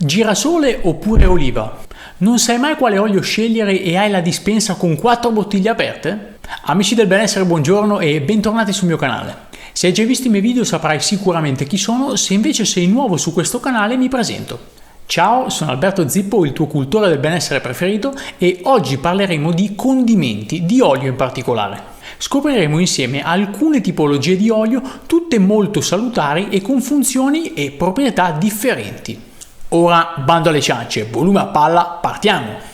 Girasole oppure oliva? Non sai mai quale olio scegliere e hai la dispensa con 4 bottiglie aperte? Amici del benessere, buongiorno e bentornati sul mio canale. Se hai già visto i miei video saprai sicuramente chi sono, se invece sei nuovo su questo canale mi presento. Ciao, sono Alberto Zippo, il tuo cultore del benessere preferito e oggi parleremo di condimenti, di olio in particolare. Scopriremo insieme alcune tipologie di olio, tutte molto salutari e con funzioni e proprietà differenti. Ora bando alle ciance, volume a palla, partiamo!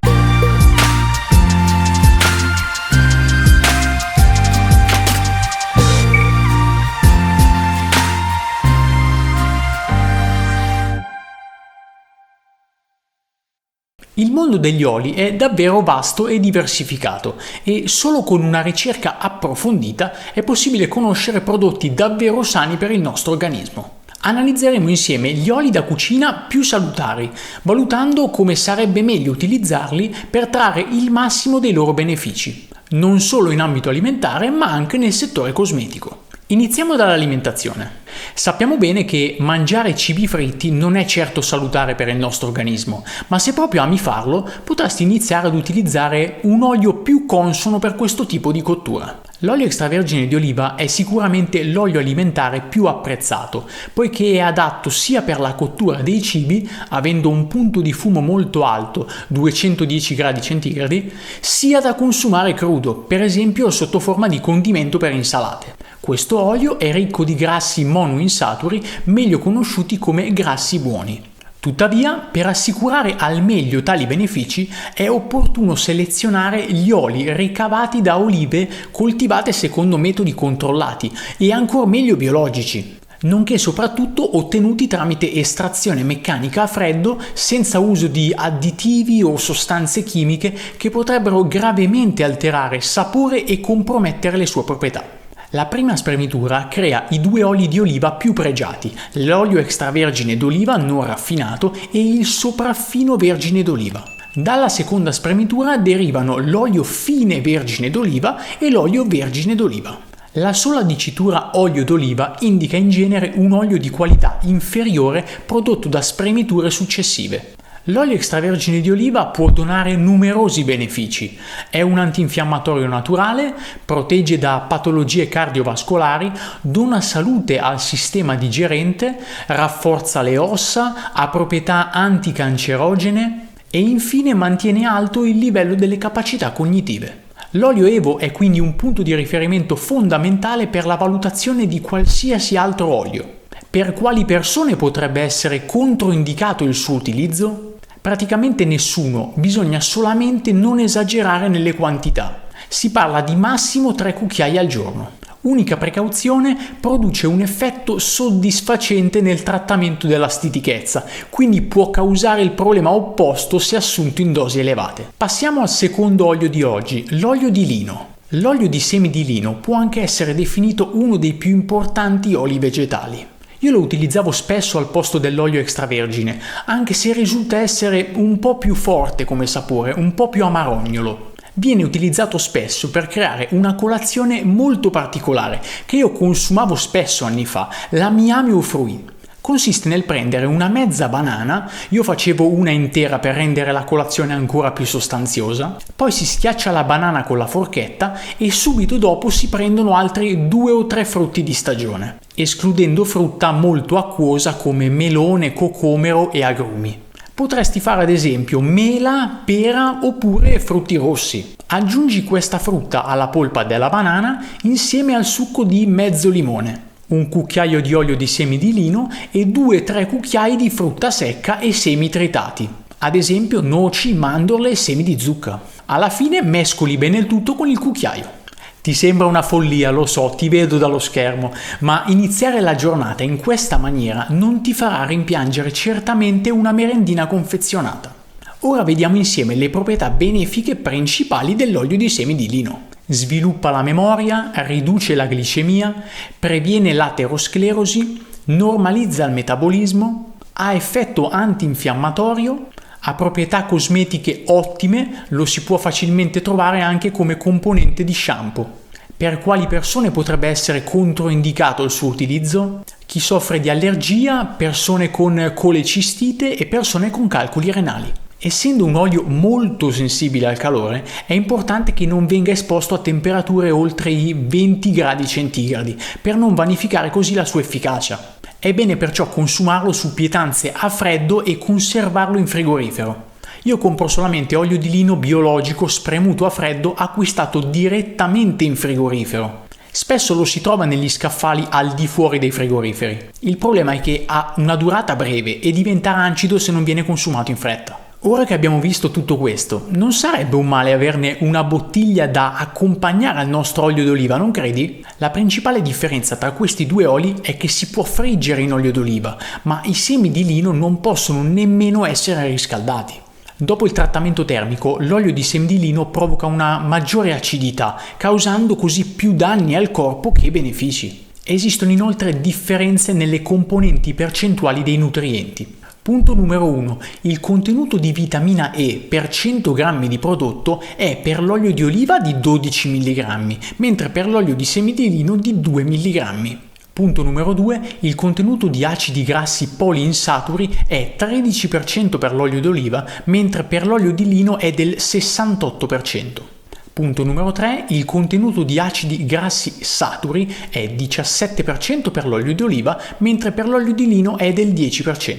Il mondo degli oli è davvero vasto e diversificato e solo con una ricerca approfondita è possibile conoscere prodotti davvero sani per il nostro organismo. Analizzeremo insieme gli oli da cucina più salutari, valutando come sarebbe meglio utilizzarli per trarre il massimo dei loro benefici, non solo in ambito alimentare ma anche nel settore cosmetico. Iniziamo dall'alimentazione. Sappiamo bene che mangiare cibi fritti non è certo salutare per il nostro organismo, ma se proprio ami farlo, potresti iniziare ad utilizzare un olio più consono per questo tipo di cottura. L'olio extravergine di oliva è sicuramente l'olio alimentare più apprezzato, poiché è adatto sia per la cottura dei cibi, avendo un punto di fumo molto alto, 210 gradi centigradi, sia da consumare crudo, per esempio sotto forma di condimento per insalate. Questo olio è ricco di grassi monoinsaturi, meglio conosciuti come grassi buoni. Tuttavia, per assicurare al meglio tali benefici, è opportuno selezionare gli oli ricavati da olive coltivate secondo metodi controllati e ancor meglio biologici, nonché soprattutto ottenuti tramite estrazione meccanica a freddo senza uso di additivi o sostanze chimiche che potrebbero gravemente alterare sapore e compromettere le sue proprietà. La prima spremitura crea i due oli di oliva più pregiati, l'olio extravergine d'oliva non raffinato e il sopraffino vergine d'oliva. Dalla seconda spremitura derivano l'olio fine vergine d'oliva e l'olio vergine d'oliva. La sola dicitura olio d'oliva indica in genere un olio di qualità inferiore prodotto da spremiture successive. L'olio extravergine di oliva può donare numerosi benefici. È un antinfiammatorio naturale, protegge da patologie cardiovascolari, dona salute al sistema digerente, rafforza le ossa, ha proprietà anticancerogene e infine mantiene alto il livello delle capacità cognitive. L'olio Evo è quindi un punto di riferimento fondamentale per la valutazione di qualsiasi altro olio. Per quali persone potrebbe essere controindicato il suo utilizzo? Praticamente nessuno, bisogna solamente non esagerare nelle quantità. Si parla di massimo 3 cucchiai al giorno. Unica precauzione, produce un effetto soddisfacente nel trattamento della stitichezza, quindi può causare il problema opposto se assunto in dosi elevate. Passiamo al secondo olio di oggi, l'olio di lino. L'olio di semi di lino può anche essere definito uno dei più importanti oli vegetali. Io lo utilizzavo spesso al posto dell'olio extravergine, anche se risulta essere un po' più forte come sapore, un po' più amarognolo. Viene utilizzato spesso per creare una colazione molto particolare che io consumavo spesso anni fa, la Miami au fruit. Consiste nel prendere una mezza banana, io facevo una intera per rendere la colazione ancora più sostanziosa, poi si schiaccia la banana con la forchetta e subito dopo si prendono altri 2 o 3 frutti di stagione, escludendo frutta molto acquosa come melone, cocomero e agrumi. Potresti fare ad esempio mela, pera oppure frutti rossi. Aggiungi questa frutta alla polpa della banana insieme al succo di mezzo limone, un cucchiaio di olio di semi di lino e 2-3 cucchiai di frutta secca e semi tritati, ad esempio noci, mandorle e semi di zucca. Alla fine mescoli bene il tutto con il cucchiaio. Ti sembra una follia, lo so, ti vedo dallo schermo, ma iniziare la giornata in questa maniera non ti farà rimpiangere certamente una merendina confezionata. Ora vediamo insieme le proprietà benefiche principali dell'olio di semi di lino. Sviluppa la memoria, riduce la glicemia, previene l'aterosclerosi, normalizza il metabolismo, ha effetto antinfiammatorio, ha proprietà cosmetiche ottime, lo si può facilmente trovare anche come componente di shampoo. Per quali persone potrebbe essere controindicato il suo utilizzo? Chi soffre di allergia, persone con colecistite e persone con calcoli renali. Essendo un olio molto sensibile al calore, è importante che non venga esposto a temperature oltre i 20 gradi centigradi per non vanificare così la sua efficacia. È bene perciò consumarlo su pietanze a freddo e conservarlo in frigorifero. Io compro solamente olio di lino biologico spremuto a freddo acquistato direttamente in frigorifero. Spesso lo si trova negli scaffali al di fuori dei frigoriferi. Il problema è che ha una durata breve e diventa rancido se non viene consumato in fretta. Ora che abbiamo visto tutto questo, non sarebbe un male averne una bottiglia da accompagnare al nostro olio d'oliva, non credi? La principale differenza tra questi due oli è che si può friggere in olio d'oliva, ma i semi di lino non possono nemmeno essere riscaldati. Dopo il trattamento termico, l'olio di semi di lino provoca una maggiore acidità, causando così più danni al corpo che benefici. Esistono inoltre differenze nelle componenti percentuali dei nutrienti. Punto numero 1. Il contenuto di vitamina E per 100 g di prodotto è per l'olio di oliva di 12 mg, mentre per l'olio di semi di lino di 2 mg. Punto numero 2. Il contenuto di acidi grassi poliinsaturi è 13% per l'olio d'oliva, mentre per l'olio di lino è del 68%. Punto numero 3. Il contenuto di acidi grassi saturi è 17% per l'olio di oliva, mentre per l'olio di lino è del 10%.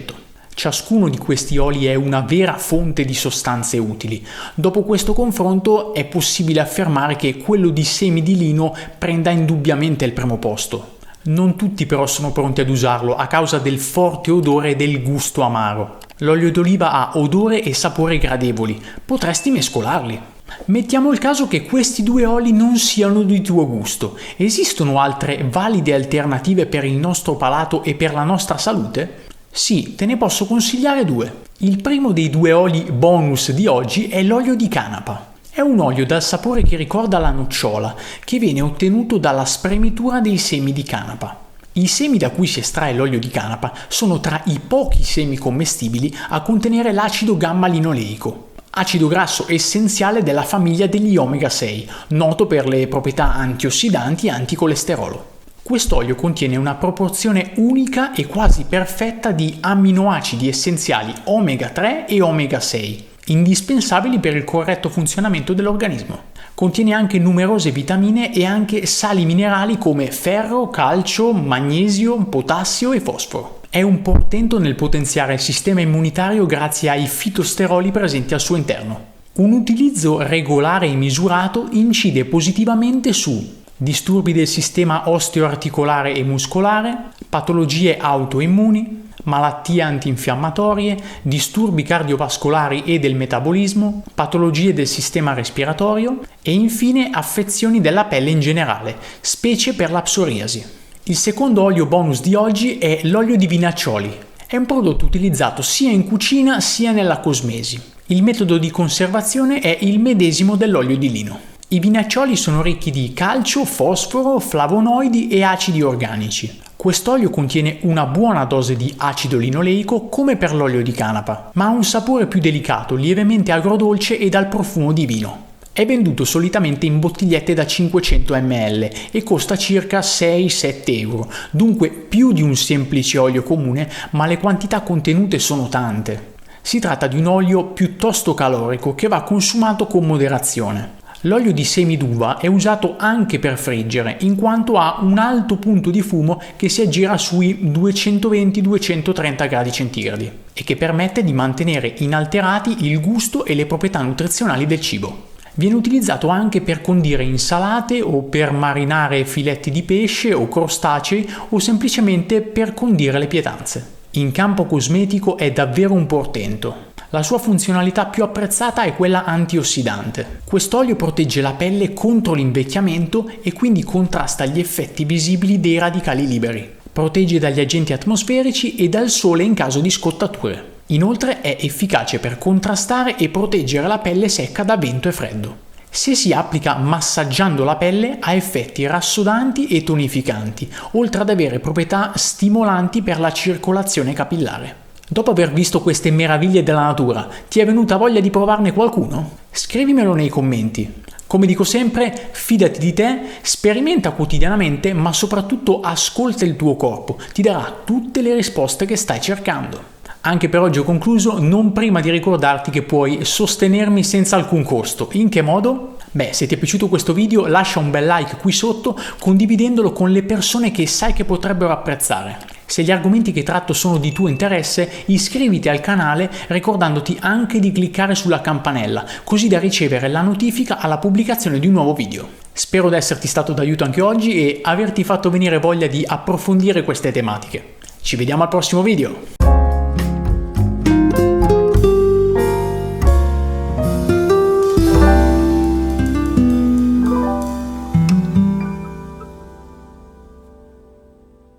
Ciascuno di questi oli è una vera fonte di sostanze utili. Dopo questo confronto è possibile affermare che quello di semi di lino prenda indubbiamente il primo posto. Non tutti però sono pronti ad usarlo a causa del forte odore e del gusto amaro. L'olio d'oliva ha odore e sapore gradevoli. Potresti mescolarli. Mettiamo il caso che questi due oli non siano di tuo gusto. Esistono altre valide alternative per il nostro palato e per la nostra salute? Sì, te ne posso consigliare due. Il primo dei due oli bonus di oggi è l'olio di canapa. È un olio dal sapore che ricorda la nocciola, che viene ottenuto dalla spremitura dei semi di canapa. I semi da cui si estrae l'olio di canapa sono tra i pochi semi commestibili a contenere l'acido gamma-linoleico, acido grasso essenziale della famiglia degli omega 6, noto per le proprietà antiossidanti e anticolesterolo. Quest'olio contiene una proporzione unica e quasi perfetta di amminoacidi essenziali omega 3 e omega 6, indispensabili per il corretto funzionamento dell'organismo. Contiene anche numerose vitamine e anche sali minerali come ferro, calcio, magnesio, potassio e fosforo. È un portento nel potenziare il sistema immunitario grazie ai fitosteroli presenti al suo interno. Un utilizzo regolare e misurato incide positivamente su disturbi del sistema osteoarticolare e muscolare, patologie autoimmuni, malattie antinfiammatorie, disturbi cardiovascolari e del metabolismo, patologie del sistema respiratorio e infine affezioni della pelle in generale, specie per la psoriasi. Il secondo olio bonus di oggi è l'olio di vinaccioli. È un prodotto utilizzato sia in cucina sia nella cosmesi. Il metodo di conservazione è il medesimo dell'olio di lino. I vinaccioli sono ricchi di calcio, fosforo, flavonoidi e acidi organici. Quest'olio contiene una buona dose di acido linoleico come per l'olio di canapa, ma ha un sapore più delicato, lievemente agrodolce e dal profumo di vino. È venduto solitamente in bottigliette da 500 ml e costa circa 6-7 euro, dunque più di un semplice olio comune, ma le quantità contenute sono tante. Si tratta di un olio piuttosto calorico che va consumato con moderazione. L'olio di semi d'uva è usato anche per friggere, in quanto ha un alto punto di fumo che si aggira sui 220-230 gradi centigradi e che permette di mantenere inalterati il gusto e le proprietà nutrizionali del cibo. Viene utilizzato anche per condire insalate o per marinare filetti di pesce o crostacei o semplicemente per condire le pietanze. In campo cosmetico è davvero un portento. La sua funzionalità più apprezzata è quella antiossidante. Quest'olio protegge la pelle contro l'invecchiamento e quindi contrasta gli effetti visibili dei radicali liberi. Protegge dagli agenti atmosferici e dal sole in caso di scottature. Inoltre è efficace per contrastare e proteggere la pelle secca da vento e freddo. Se si applica massaggiando la pelle ha effetti rassodanti e tonificanti, oltre ad avere proprietà stimolanti per la circolazione capillare. Dopo aver visto queste meraviglie della natura, ti è venuta voglia di provarne qualcuno? Scrivimelo nei commenti. Come dico sempre, fidati di te, sperimenta quotidianamente, ma soprattutto ascolta il tuo corpo, ti darà tutte le risposte che stai cercando. Anche per oggi ho concluso, non prima di ricordarti che puoi sostenermi senza alcun costo. In che modo? Se ti è piaciuto questo video lascia un bel like qui sotto, condividendolo con le persone che sai che potrebbero apprezzare. Se gli argomenti che tratto sono di tuo interesse, iscriviti al canale ricordandoti anche di cliccare sulla campanella, così da ricevere la notifica alla pubblicazione di un nuovo video. Spero di esserti stato d'aiuto anche oggi e averti fatto venire voglia di approfondire queste tematiche. Ci vediamo al prossimo video!